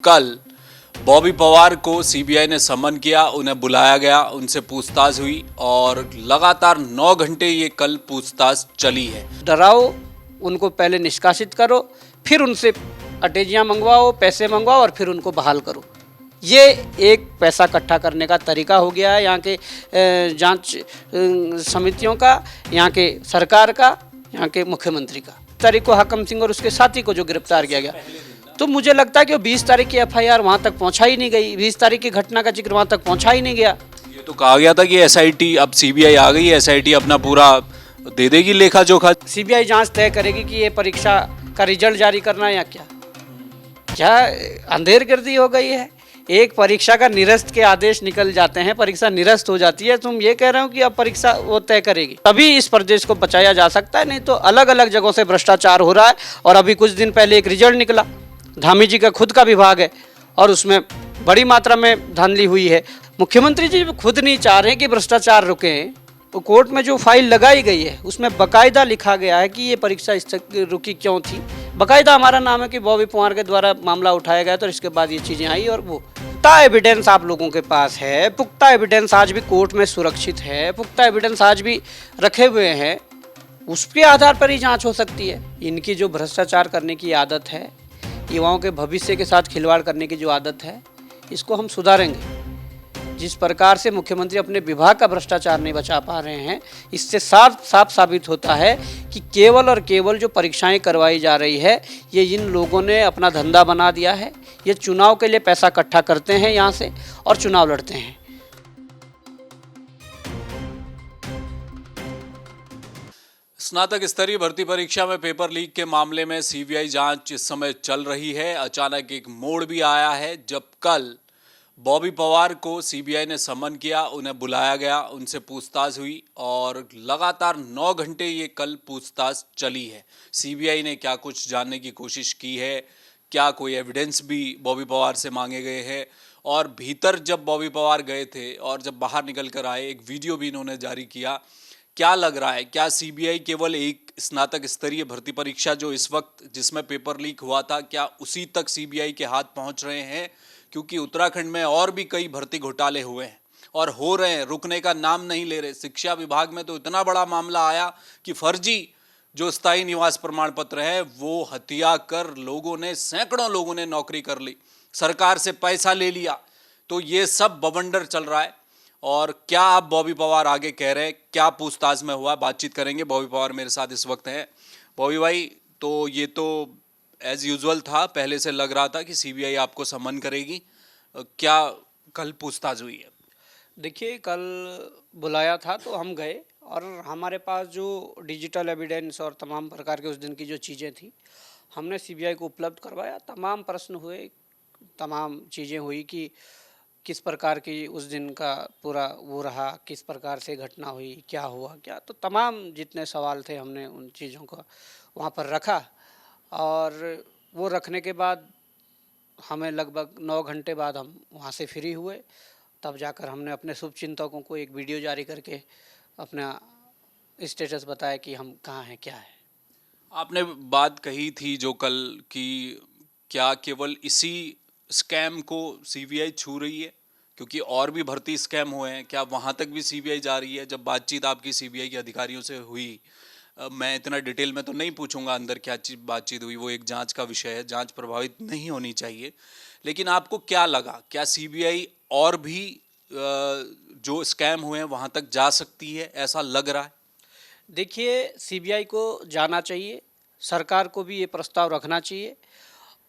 कल बॉबी पवार को सीबीआई ने समन किया, उन्हें बुलाया गया, उनसे पूछताछ हुई और लगातार 9 घंटे ये कल पूछताछ चली है। डराओ, उनको पहले निष्कासित करो, फिर उनसे अटैचियाँ मंगवाओ, पैसे मंगवाओ और फिर उनको बहाल करो। ये एक पैसा इकट्ठा करने का तरीका हो गया है यहाँ के जांच समितियों का, यहाँ के सरकार का, यहाँ के मुख्यमंत्री का। तारीख को हाकम सिंह और उसके साथी को जो गिरफ्तार किया गया, तो मुझे लगता है कि वो 20 तारीख की एफआईआर वहाँ तक पहुँचा ही नहीं गई, 20 तारीख की घटना का जिक्र वहाँ तक पहुँचा ही नहीं गया। ये तो कहा गया था कि एसआईटी, अब सीबीआई आ गई, एसआईटी अपना पूरा दे देगी लेखा जोखा। सीबीआई जांच तय करेगी कि ये परीक्षा का रिजल्ट जारी करना है या क्या अंधेरगर्दी हो गई है। एक परीक्षा का निरस्त के आदेश निकल जाते हैं, परीक्षा निरस्त हो जाती है, तुम ये कह रहे हो कि अब परीक्षा वो तय करेगी, तभी इस प्रदेश को बचाया जा सकता है। नहीं तो अलग अलग जगहों से भ्रष्टाचार हो रहा है। और अभी कुछ दिन पहले एक रिजल्ट निकला, धामी जी का खुद का विभाग है और उसमें बड़ी मात्रा में धांधली हुई है। मुख्यमंत्री जी खुद नहीं चाह रहे कि भ्रष्टाचार रुके। तो कोर्ट में जो फाइल लगाई गई है उसमें बकायदा लिखा गया है कि ये परीक्षा रुकी क्यों थी। बकायदा हमारा नाम है कि बॉबी पवार के द्वारा मामला उठाया गया, तो इसके बाद ये चीज़ें आई। और वो पुख्ता एविडेंस आप लोगों के पास है, पुख्ता एविडेंस आज भी कोर्ट में सुरक्षित है, पुख्ता एविडेंस आज भी रखे हुए हैं, उसके आधार पर ही जांच हो सकती है। इनकी जो भ्रष्टाचार करने की आदत है, युवाओं के भविष्य के साथ खिलवाड़ करने की जो आदत है, इसको हम सुधारेंगे। जिस प्रकार से मुख्यमंत्री अपने विभाग का भ्रष्टाचार नहीं बचा पा रहे हैं, इससे साफ साबित होता है कि केवल और केवल जो परीक्षाएं करवाई जा रही है, ये इन लोगों ने अपना धंधा बना दिया है। ये चुनाव के लिए पैसा इकट्ठा करते हैं यहाँ से और चुनाव लड़ते हैं। स्नातक स्तरीय भर्ती परीक्षा में पेपर लीक के मामले में सीबीआई जांच इस समय चल रही है। अचानक एक मोड़ भी आया है जब कल बॉबी पवार को सीबीआई ने समन किया, उन्हें बुलाया गया, उनसे पूछताछ हुई और लगातार 9 घंटे ये कल पूछताछ चली है। सीबीआई ने क्या कुछ जानने की कोशिश की है, क्या कोई एविडेंस भी बॉबी पवार से मांगे गए हैं, और भीतर जब बॉबी पवार गए थे और जब बाहर निकल कर आए, एक वीडियो भी इन्होंने जारी किया। क्या लग रहा है, क्या सीबीआई केवल एक स्नातक स्तरीय भर्ती परीक्षा जो इस वक्त जिसमें पेपर लीक हुआ था, क्या उसी तक सीबीआई के हाथ पहुंच रहे हैं? क्योंकि उत्तराखंड में और भी कई भर्ती घोटाले हुए हैं और हो रहे हैं, रुकने का नाम नहीं ले रहे। शिक्षा विभाग में तो इतना बड़ा मामला आया कि फर्जी जो स्थायी निवास प्रमाण पत्र है वो हत्या कर लोगों ने, सैकड़ों लोगों ने नौकरी कर ली, सरकार से पैसा ले लिया। तो ये सब बवंडर चल रहा है। और क्या आप बॉबी पवार आगे कह रहे हैं, क्या पूछताछ में हुआ, बातचीत करेंगे। बॉबी पवार मेरे साथ इस वक्त हैं। बॉबी भाई, तो ये तो एज यूजुअल था, पहले से लग रहा था कि सीबीआई आपको समन करेगी। क्या कल पूछताछ हुई है? देखिए, कल बुलाया था तो हम गए और हमारे पास जो डिजिटल एविडेंस और तमाम प्रकार के उस दिन की जो चीज़ें थी, हमने सीबीआई को उपलब्ध करवाया। तमाम प्रश्न हुए, तमाम चीज़ें हुई कि किस प्रकार की उस दिन का पूरा वो रहा, किस प्रकार से घटना हुई, क्या हुआ क्या। तो तमाम जितने सवाल थे हमने उन चीज़ों को वहाँ पर रखा और वो रखने के बाद हमें लगभग 9 घंटे बाद हम वहाँ से फ्री हुए। तब जाकर हमने अपने शुभचिंतकों को एक वीडियो जारी करके अपना स्टेटस बताया कि हम कहाँ हैं, क्या है। आपने बात कही थी जो कल कि क्या केवल इसी स्कैम को सीबीआई छू रही है, क्योंकि और भी भर्ती स्कैम हुए हैं, क्या वहाँ तक भी सीबीआई जा रही है? जब बातचीत आपकी सीबीआई के अधिकारियों से हुई, मैं इतना डिटेल में तो नहीं पूछूंगा अंदर क्या चीज बातचीत हुई, वो एक जांच का विषय है, जांच प्रभावित नहीं होनी चाहिए। लेकिन आपको क्या लगा, क्या सीबीआई और भी जो स्कैम हुए हैं वहाँ तक जा सकती है, ऐसा लग रहा है? देखिए, सीबीआई को जाना चाहिए, सरकार को भी ये प्रस्ताव रखना चाहिए।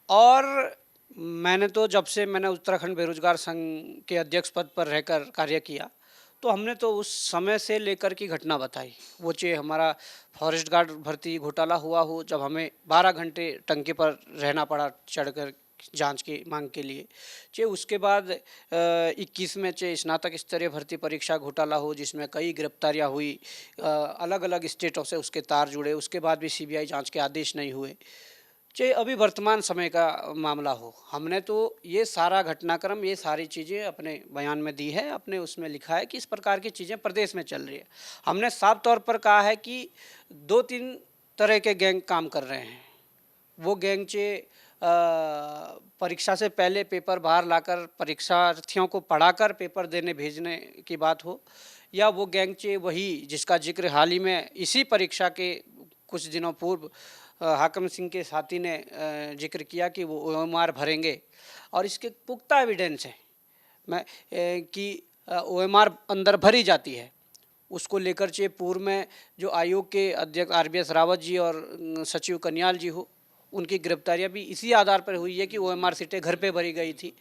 और मैंने तो जब से मैंने उत्तराखंड बेरोजगार संघ के अध्यक्ष पद पर रहकर कार्य किया, तो हमने तो उस समय से लेकर की घटना बताई। वो चाहे हमारा फॉरेस्ट गार्ड भर्ती घोटाला हुआ हो, जब हमें 12 घंटे टंके पर रहना पड़ा चढ़कर जांच की मांग के लिए, चाहे उसके बाद 21 में चाहे स्नातक स्तरीय भर्ती परीक्षा घोटाला हो जिसमें कई गिरफ्तारियां हुई, अलग अलग स्टेटों से उसके तार जुड़े, उसके बाद भी सीबीआई जांच के आदेश नहीं हुए, चाहे अभी वर्तमान समय का मामला हो। हमने तो ये सारा घटनाक्रम, ये सारी चीज़ें अपने बयान में दी है, अपने उसमें लिखा है कि इस प्रकार की चीज़ें प्रदेश में चल रही है। हमने साफ तौर पर कहा है कि 2-3 तरह के गैंग काम कर रहे हैं। वो गैंग चे परीक्षा से पहले पेपर बाहर लाकर परीक्षार्थियों को पढ़ाकर पेपर देने भेजने की बात हो, या वो गैंगचे वही जिसका जिक्र हाल ही में इसी परीक्षा के कुछ दिनों पूर्व हाकम सिंह के साथी ने जिक्र किया कि वो ओएमआर भरेंगे, और इसके पुख्ता एविडेंस है कि ओएमआर अंदर भरी जाती है। उसको लेकर चाहे पूर्व में जो आयोग के अध्यक्ष RBS रावत जी और सचिव कन्याल जी हो, उनकी गिरफ्तारियां भी इसी आधार पर हुई है कि ओएमआर सीटें घर पे भरी गई थी।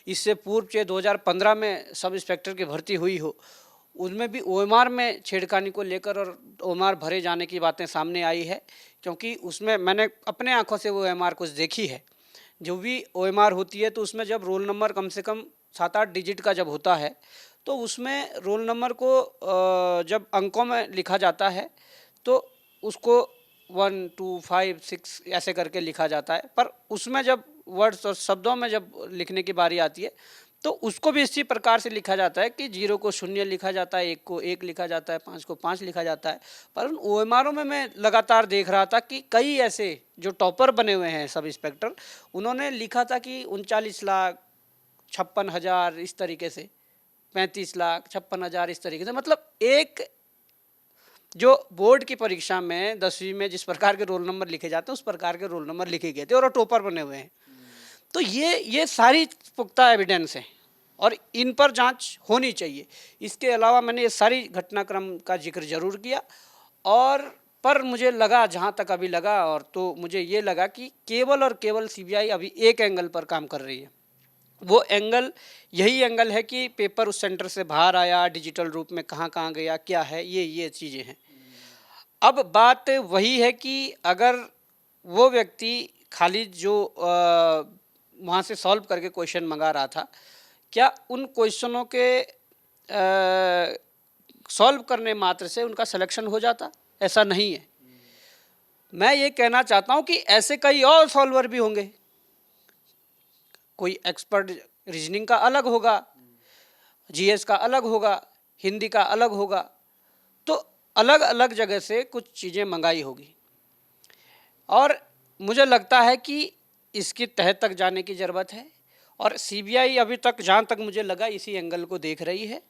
इससे पूर्व चाहे 2015 में सब इंस्पेक्टर की भर्ती हुई हो, उनमें भी ओएमआर में छेड़खानी को लेकर और ओएमआर भरे जाने की बातें सामने आई है, क्योंकि उसमें मैंने अपने आंखों से वो ओएमआर कुछ देखी है। जो भी ओएमआर होती है तो उसमें जब रोल नंबर कम से कम 7-8 डिजिट का जब होता है, तो उसमें रोल नंबर को जब अंकों में लिखा जाता है तो उसको 1 2 5 6 ऐसे करके लिखा जाता है, पर उसमें जब वर्ड्स और शब्दों में जब लिखने की बारी आती है तो उसको भी इसी प्रकार से लिखा जाता है कि 0 को 0 लिखा जाता है, 1 को 1 लिखा जाता है, 5 को 5 लिखा जाता है। पर उन ओएमआरों में मैं लगातार देख रहा था कि कई ऐसे जो टॉपर बने हुए हैं सब इंस्पेक्टर, उन्होंने लिखा था कि 39 लाख 56 हज़ार इस तरीके से, 35 लाख 56 हज़ार इस तरीके से। मतलब एक जो बोर्ड की परीक्षा में 10वीं में जिस प्रकार के रोल नंबर लिखे जाते हैं उस प्रकार के रोल नंबर लिखे गए थे और टॉपर बने हुए हैं। तो ये सारी पुख्ता एविडेंस है और इन पर जांच होनी चाहिए। इसके अलावा मैंने ये सारी घटनाक्रम का जिक्र जरूर किया, और पर मुझे लगा, जहाँ तक अभी लगा, और तो मुझे ये लगा कि केवल और केवल सीबीआई अभी एक एंगल पर काम कर रही है। वो एंगल यही एंगल है कि पेपर उस सेंटर से बाहर आया, डिजिटल रूप में कहाँ कहाँ गया, क्या है, ये चीज़ें हैं। अब बात वही है कि अगर वो व्यक्ति खाली जो वहाँ से सॉल्व करके क्वेश्चन मंगा रहा था, क्या उन क्वेश्चनों के सॉल्व करने मात्र से उनका सिलेक्शन हो जाता? ऐसा नहीं है। मैं ये कहना चाहता हूँ कि ऐसे कई और सॉल्वर भी होंगे। कोई एक्सपर्ट रीजनिंग का अलग होगा, जीएस का अलग होगा, हिंदी का अलग होगा, तो अलग अलग जगह से कुछ चीज़ें मंगाई होगी। और मुझे लगता है कि इसकी तह तक जाने की ज़रूरत है, और सीबीआई अभी तक, जहाँ तक मुझे लगा, इसी एंगल को देख रही है।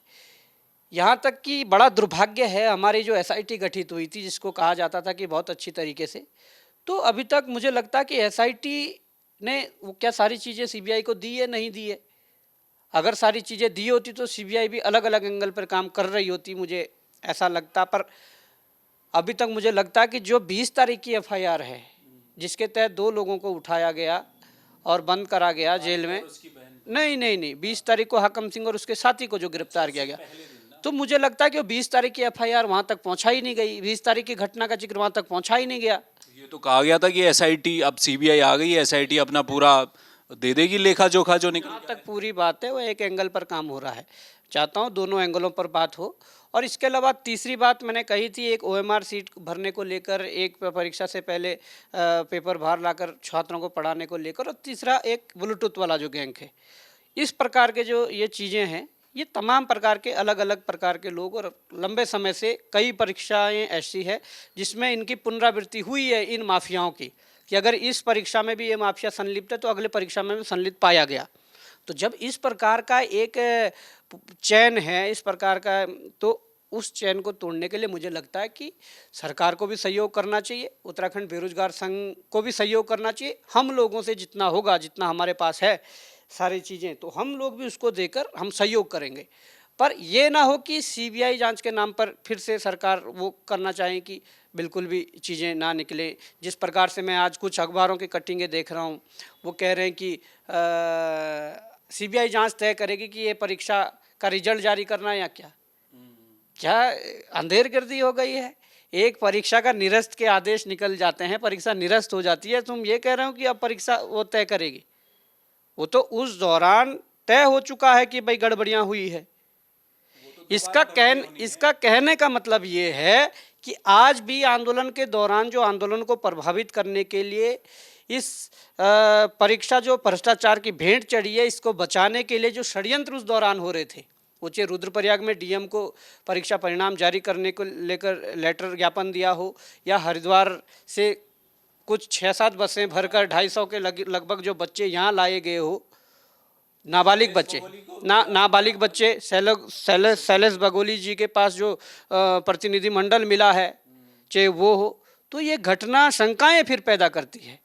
यहाँ तक कि बड़ा दुर्भाग्य है, हमारी जो एसआईटी गठित हुई थी, जिसको कहा जाता था कि बहुत अच्छी तरीके से, तो अभी तक मुझे लगता है कि एसआईटी ने वो क्या सारी चीज़ें सीबीआई को दी है, नहीं दी है। अगर सारी चीज़ें दी होती तो सीबीआई भी अलग अलग एंगल पर काम कर रही होती, मुझे ऐसा लगता। पर अभी तक मुझे लगता है कि जो 20 तारीख की एफआईआर है, जिसके तहत 2 लोगों को उठाया गया और बंद करा गया जेल में, नहीं, 20 तारीख को हाकम सिंह और उसके साथी को जो गिरफ्तार किया गया, तो मुझे लगता है कि वो 20 तारीख की एफआईआर वहाँ तक पहुँचा ही नहीं गई, 20 तारीख की घटना का जिक्र वहाँ तक पहुँचा ही नहीं गया। ये तो कहा गया था कि एसआईटी, अब सीबीआई आ गई है, एसआईटी अपना पूरा दे देगी लेखा जोखा जो निकल जहाँ तक पूरी बात है वो एक एंगल पर काम हो रहा है। चाहता हूँ दोनों एंगलों पर बात हो। और इसके अलावा तीसरी बात मैंने कही थी, एक ओएमआर सीट भरने को लेकर, एक परीक्षा से पहले पेपर बाहर लाकर छात्रों को पढ़ाने को लेकर, और तीसरा एक ब्लूटूथ वाला जो गैंग है। इस प्रकार के जो ये चीज़ें हैं, ये तमाम प्रकार के अलग अलग प्रकार के लोग, और लंबे समय से कई परीक्षाएं ऐसी है जिसमें इनकी पुनरावृत्ति हुई है इन माफियाओं की, कि अगर इस परीक्षा में भी ये माफिया संलिप्त है तो अगले परीक्षा में भी संलिप्त पाया गया। तो जब इस प्रकार का एक चैन है, इस प्रकार का, तो उस चैन को तोड़ने के लिए मुझे लगता है कि सरकार को भी सहयोग करना चाहिए, उत्तराखंड बेरोजगार संघ को भी सहयोग करना चाहिए। हम लोगों से जितना होगा, जितना हमारे पास है सारी चीज़ें, तो हम लोग भी उसको देकर हम सहयोग करेंगे। पर ये ना हो कि सीबीआई जांच के नाम पर फिर से सरकार वो करना चाहे कि बिल्कुल भी चीज़ें ना निकले। जिस प्रकार से मैं आज कुछ अखबारों की कटिंगें देख रहा हूँ, वो कह रहे हैं कि सीबीआई जांच तय करेगी कि ये परीक्षा का रिजल्ट जारी करना है या क्या अंधेरगर्दी हो गई है। एक परीक्षा का निरस्त के आदेश निकल जाते हैं, परीक्षा निरस्त हो जाती है, तुम ये कह रहे हो कि अब परीक्षा वो तय करेगी। वो तो उस दौरान तय हो चुका है कि भाई गड़बड़ियाँ हुई है। इसका कहने का मतलब ये है कि आज भी आंदोलन के दौरान जो आंदोलन को प्रभावित करने के लिए इस परीक्षा जो भ्रष्टाचार की भेंट चढ़ी है, इसको बचाने के लिए जो षड्यंत्र उस दौरान हो रहे थे, वो चाहे रुद्रप्रयाग में डीएम को परीक्षा परिणाम जारी करने को लेकर लेटर ज्ञापन दिया हो, या हरिद्वार से कुछ 6-7 बसें भरकर 250 के लगभग जो बच्चे यहाँ लाए गए हो, नाबालिग बच्चे, नाबालिग बच्चे, शैलेश बगोली जी के पास जो प्रतिनिधिमंडल मिला है, चाहे वो हो, तो ये घटना शंकाएं फिर पैदा करती है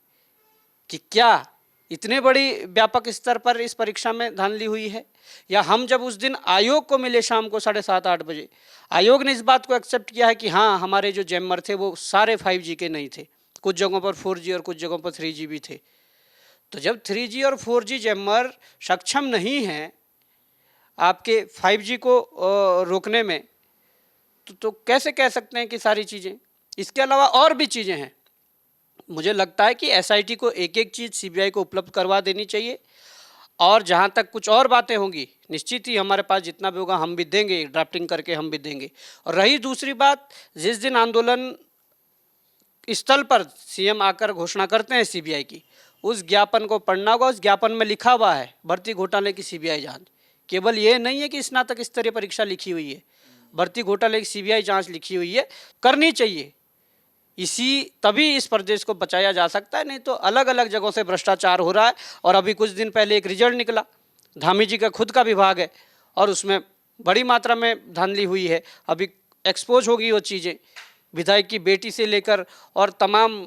कि क्या इतने बड़ी व्यापक स्तर पर इस परीक्षा में धांधली हुई है। या हम जब उस दिन आयोग को मिले शाम को 7:30-8 बजे, आयोग ने इस बात को एक्सेप्ट किया है कि हाँ, हमारे जो जैमर थे वो सारे 5G के नहीं थे, कुछ जगहों पर 4G और कुछ जगहों पर 3G भी थे। तो जब 3G और 4G जैमर सक्षम नहीं हैं आपके 5G को रोकने में, तो कैसे कह सकते हैं कि सारी चीज़ें। इसके अलावा और भी चीज़ें हैं। मुझे लगता है कि SIT को एक एक चीज़ CBI को उपलब्ध करवा देनी चाहिए, और जहाँ तक कुछ और बातें होंगी निश्चित ही हमारे पास जितना भी होगा हम भी देंगे, ड्राफ्टिंग करके हम भी देंगे। और रही दूसरी बात, जिस दिन आंदोलन स्थल पर CM आकर घोषणा करते हैं CBI की, उस ज्ञापन को पढ़ना होगा। उस ज्ञापन में लिखा हुआ है भर्ती घोटाले की CBI जांच। केवल ये नहीं है कि स्नातक स्तरीय परीक्षा लिखी हुई है, भर्ती घोटाले की CBI जांच लिखी हुई है, करनी चाहिए। तभी इस प्रदेश को बचाया जा सकता है, नहीं तो अलग अलग जगहों से भ्रष्टाचार हो रहा है। और अभी कुछ दिन पहले एक रिजल्ट निकला, धामी जी का खुद का विभाग है और उसमें बड़ी मात्रा में धांधली हुई है। अभी एक्सपोज होगी वो चीज़ें, विधायक की बेटी से लेकर और तमाम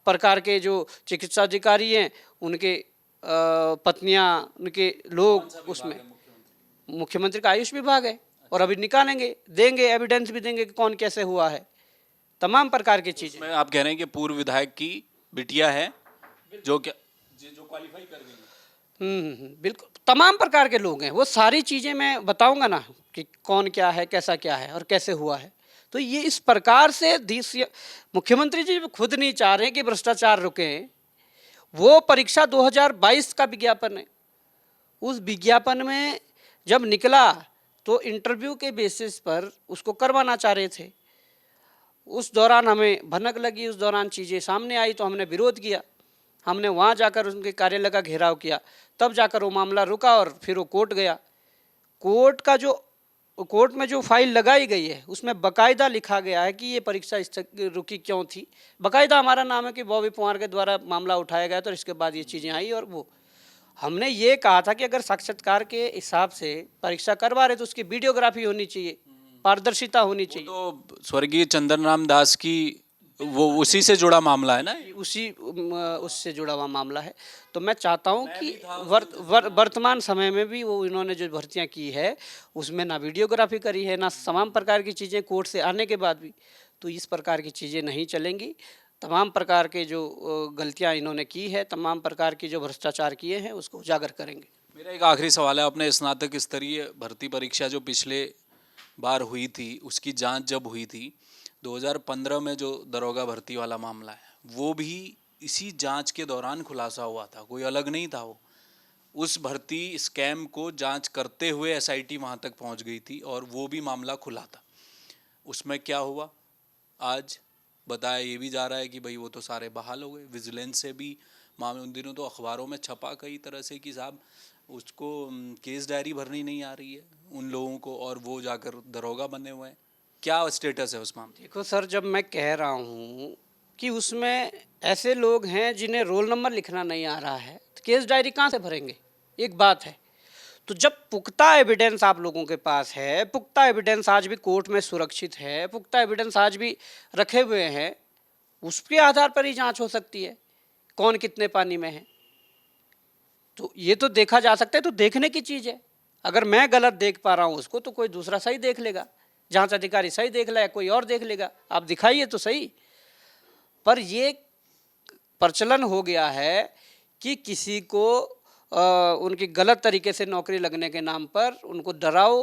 प्रकार के जो चिकित्सा अधिकारी हैं, उनके पत्नियां, उनके लोग, उसमें मुख्यमंत्री का आयुष विभाग है। और अभी निकालेंगे, देंगे, एविडेंस भी देंगे कि कौन कैसे हुआ है, तमाम प्रकार की चीज़ें। आप कह रहे हैं कि पूर्व विधायक की बिटिया है जो क्वालिफाई कर गई है। बिल्कुल, तमाम प्रकार के लोग हैं। वो सारी चीज़ें मैं बताऊंगा ना कि कौन क्या है, कैसा क्या है और कैसे हुआ है। तो ये इस प्रकार से मुख्यमंत्री जी खुद नहीं चाह रहे हैं कि भ्रष्टाचार रुके। वो परीक्षा 2022 का विज्ञापन है, उस विज्ञापन में जब निकला तो इंटरव्यू के बेसिस पर उसको करवाना चाह रहे थे। उस दौरान हमें भनक लगी, उस दौरान चीज़ें सामने आई तो हमने विरोध किया। हमने वहाँ जाकर उनके कार्यालय का घेराव किया, तब जाकर वो मामला रुका और फिर वो कोर्ट गया। कोर्ट में जो फाइल लगाई गई है उसमें बाकायदा लिखा गया है कि ये परीक्षा रुकी क्यों थी। बाकायदा हमारा नाम है कि बॉबी पवार के द्वारा मामला उठाया गया, तो इसके बाद ये चीज़ें आई। और वो हमने ये कहा था कि अगर साक्षात्कार के हिसाब से परीक्षा करवा रहे तो उसकी वीडियोग्राफी होनी चाहिए, पारदर्शिता होनी चाहिए। तो स्वर्गीय चंदन राम दास की वो उसी से जुड़ा मामला है ना, उससे जुड़ा हुआ मामला है। तो मैं चाहता हूं कि वर्तमान समय में भी वो इन्होंने जो भर्तियां की है उसमें ना वीडियोग्राफी करी है, ना तमाम प्रकार की चीज़ें कोर्ट से आने के बाद भी। तो इस प्रकार की चीज़ें नहीं चलेंगी। तमाम प्रकार के जो गलतियां इन्होंने की है, तमाम प्रकार की जो भ्रष्टाचार किए हैं, उसको उजागर करेंगे। मेरा एक आखिरी सवाल है, अपने स्नातक स्तरीय भर्ती परीक्षा जो पिछले बार हुई थी, उसकी जांच जब हुई थी 2015 में, जो दरोगा भर्ती वाला मामला है, वो भी इसी जांच के दौरान खुलासा हुआ था, कोई अलग नहीं था। वो उस भर्ती स्कैम को जांच करते हुए SIT वहाँ तक पहुँच गई थी और वो भी मामला खुला था। उसमें क्या हुआ आज बताया ये भी जा रहा है कि भाई वो तो सारे बहाल हो गए। विजिलेंस से भी मामले, उन दिनों तो अखबारों में छपा कई तरह से कि साहब उसको केस डायरी भरनी नहीं आ रही है उन लोगों को, और वो जाकर दरोगा बने हुए हैं। क्या स्टेटस है उस मामले? देखो सर, जब मैं कह रहा हूँ कि उसमें ऐसे लोग हैं जिन्हें रोल नंबर लिखना नहीं आ रहा है, तो केस डायरी कहाँ से भरेंगे? एक बात है। तो जब पुख्ता एविडेंस आप लोगों के पास है, पुख्ता एविडेंस आज भी कोर्ट में सुरक्षित है, पुख्ता एविडेंस आज भी रखे हुए हैं, उसके आधार पर ही जांच हो सकती है कौन कितने पानी में है। तो ये तो देखा जा सकता है, तो देखने की चीज़ है। अगर मैं गलत देख पा रहा हूँ उसको, तो कोई दूसरा सही देख लेगा, जांच अधिकारी सही देख ले, कोई और देख लेगा। आप दिखाइए तो सही। पर ये प्रचलन हो गया है कि किसी को उनकी गलत तरीके से नौकरी लगने के नाम पर उनको डराओ,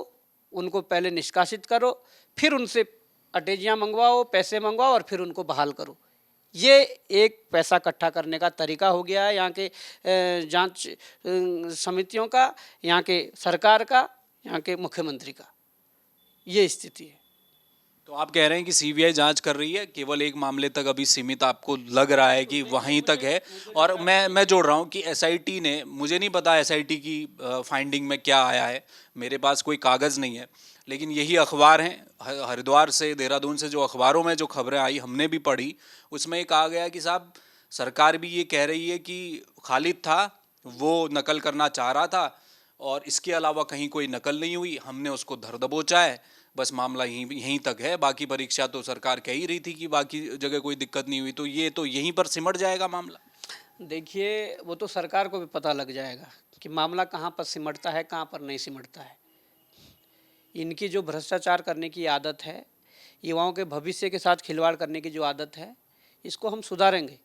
उनको पहले निष्कासित करो, फिर उनसे अटेजियाँ मंगवाओ, पैसे मंगवाओ और फिर उनको बहाल करो। ये एक पैसा इकट्ठा करने का तरीका हो गया है यहाँ के जांच समितियों का, यहाँ के सरकार का, यहाँ के मुख्यमंत्री का। ये स्थिति है। तो आप कह रहे हैं कि सीबीआई जांच कर रही है, केवल एक मामले तक अभी सीमित आपको लग रहा है कि वहीं तक है। और मैं जोड़ रहा हूं कि एसआईटी ने, मुझे नहीं पता एसआईटी की फाइंडिंग में क्या आया है, मेरे पास कोई कागज़ नहीं है, लेकिन यही अखबार हैं हरिद्वार से, देहरादून से, जो अखबारों में जो खबरें आई हमने भी पढ़ी, उसमें ये कहा गया कि साहब सरकार भी ये कह रही है कि खालिद था वो नकल करना चाह रहा था और इसके अलावा कहीं कोई नकल नहीं हुई, हमने उसको धर दबोचा है, बस मामला यहीं तक है। बाकी परीक्षा तो सरकार कह ही रही थी कि बाकी जगह कोई दिक्कत नहीं हुई, तो ये तो यहीं पर सिमट जाएगा मामला। देखिए, वो तो सरकार को भी पता लग जाएगा कि मामला कहाँ पर सिमटता है, कहाँ पर नहीं सिमटता है। इनकी जो भ्रष्टाचार करने की आदत है, युवाओं के भविष्य के साथ खिलवाड़ करने की जो आदत है, इसको हम सुधारेंगे।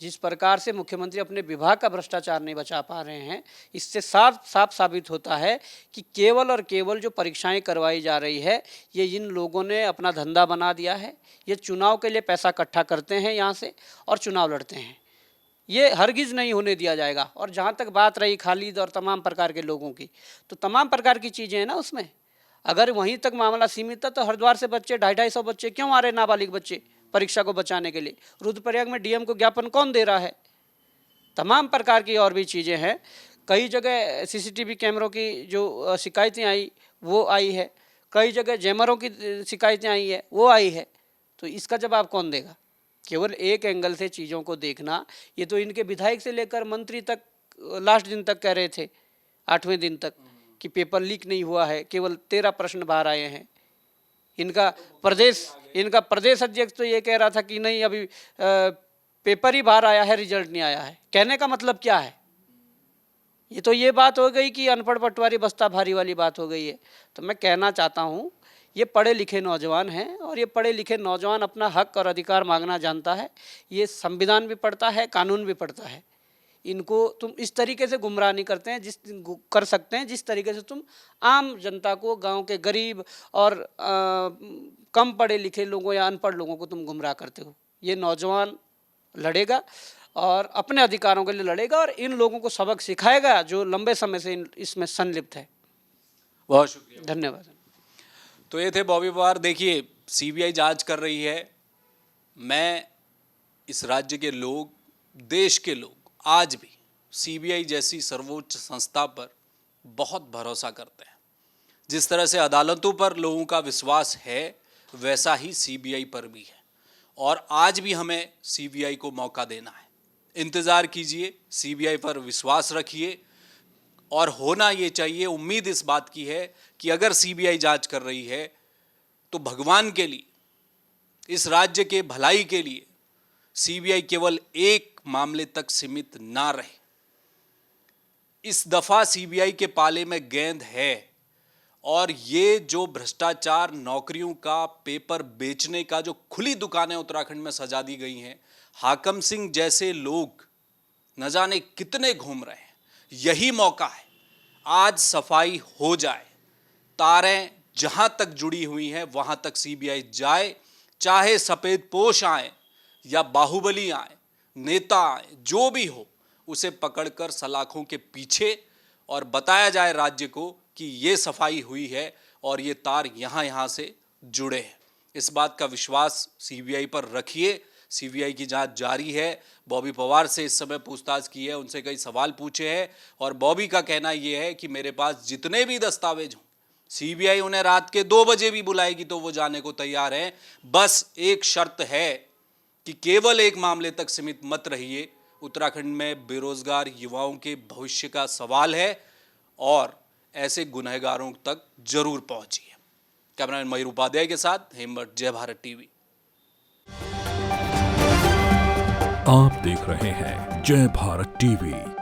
जिस प्रकार से मुख्यमंत्री अपने विभाग का भ्रष्टाचार नहीं बचा पा रहे हैं, इससे साफ साफ साबित होता है कि केवल और केवल जो परीक्षाएं करवाई जा रही है, ये इन लोगों ने अपना धंधा बना दिया है। ये चुनाव के लिए पैसा इकट्ठा करते हैं यहाँ से और चुनाव लड़ते हैं। ये हरगिज़ नहीं होने दिया जाएगा। और जहाँ तक बात रही खालिद और तमाम प्रकार के लोगों की, तो तमाम प्रकार की चीज़ें हैं ना उसमें। अगर वहीं तक मामला सीमित था तो हरिद्वार से बच्चे 250-250 बच्चे क्यों आ रहे, नाबालिग बच्चे, परीक्षा को बचाने के लिए? रुद्रप्रयाग में डीएम को ज्ञापन कौन दे रहा है? तमाम प्रकार की और भी चीज़ें हैं। कई जगह सीसीटीवी कैमरों की जो शिकायतें आई वो आई है, कई जगह जैमरों की शिकायतें आई है वो आई है। तो इसका जवाब कौन देगा? केवल एक एंगल से चीज़ों को देखना, ये तो इनके विधायक से लेकर मंत्री तक लास्ट दिन तक कह रहे थे, 8वें दिन तक, कि पेपर लीक नहीं हुआ है, केवल 13 प्रश्न बाहर आए हैं। इनका प्रदेश अध्यक्ष तो ये कह रहा था कि नहीं, अभी पेपर ही बाहर आया है, रिजल्ट नहीं आया है। कहने का मतलब क्या है? ये तो ये बात हो गई कि अनपढ़ पटवारी बस्ता भारी वाली बात हो गई है। तो मैं कहना चाहता हूँ, ये पढ़े लिखे नौजवान हैं और ये पढ़े लिखे नौजवान अपना हक और अधिकार मांगना जानता है। ये संविधान भी पढ़ता है, कानून भी पढ़ता है। इनको तुम इस तरीके से गुमराह नहीं कर सकते हैं जिस तरीके से तुम आम जनता को, गांव के गरीब और कम पढ़े लिखे लोगों या अनपढ़ लोगों को तुम गुमराह करते हो। ये नौजवान लड़ेगा और अपने अधिकारों के लिए लड़ेगा और इन लोगों को सबक सिखाएगा जो लंबे समय से इसमें संलिप्त है। बहुत शुक्रिया, धन्यवाद। तो ये थे बॉबी पवार। देखिए, सीबीआई जांच कर रही है। मैं, इस राज्य के लोग, देश के लोग आज भी सीबीआई जैसी सर्वोच्च संस्था पर बहुत भरोसा करते हैं। जिस तरह से अदालतों पर लोगों का विश्वास है, वैसा ही सीबीआई पर भी है। और आज भी हमें सीबीआई को मौका देना है। इंतज़ार कीजिए, सीबीआई पर विश्वास रखिए। और होना ये चाहिए, उम्मीद इस बात की है कि अगर सीबीआई जांच कर रही है तो भगवान के लिए, इस राज्य के भलाई के लिए सीबीआई केवल एक मामले तक सीमित ना रहे। इस दफा सीबीआई के पाले में गेंद है और ये जो भ्रष्टाचार, नौकरियों का, पेपर बेचने का जो खुली दुकानें उत्तराखंड में सजा दी गई हैं, हाकम सिंह जैसे लोग न जाने कितने घूम रहे हैं। यही मौका है, आज सफाई हो जाए। तारें जहां तक जुड़ी हुई हैं वहां तक सीबीआई जाए, चाहे सफेद पोश आए या बाहुबली आए, नेता आए, जो भी हो, उसे पकड़कर सलाखों के पीछे और बताया जाए राज्य को कि ये सफाई हुई है और ये तार यहाँ से जुड़े हैं। इस बात का विश्वास सीबीआई पर रखिए। सीबीआई की जांच जारी है। बॉबी पवार से इस समय पूछताछ की है, उनसे कई सवाल पूछे हैं और बॉबी का कहना यह है कि मेरे पास जितने भी दस्तावेज हों, सीबीआई उन्हें रात के 2 बजे भी बुलाएगी तो वो जाने को तैयार है। बस एक शर्त है कि केवल एक मामले तक सीमित मत रहिए। उत्तराखंड में बेरोजगार युवाओं के भविष्य का सवाल है और ऐसे गुनहगारों तक जरूर पहुंचिए। कैमरामैन मयूर उपाध्याय के साथ हेमवत, जय भारत टीवी। आप देख रहे हैं जय भारत टीवी।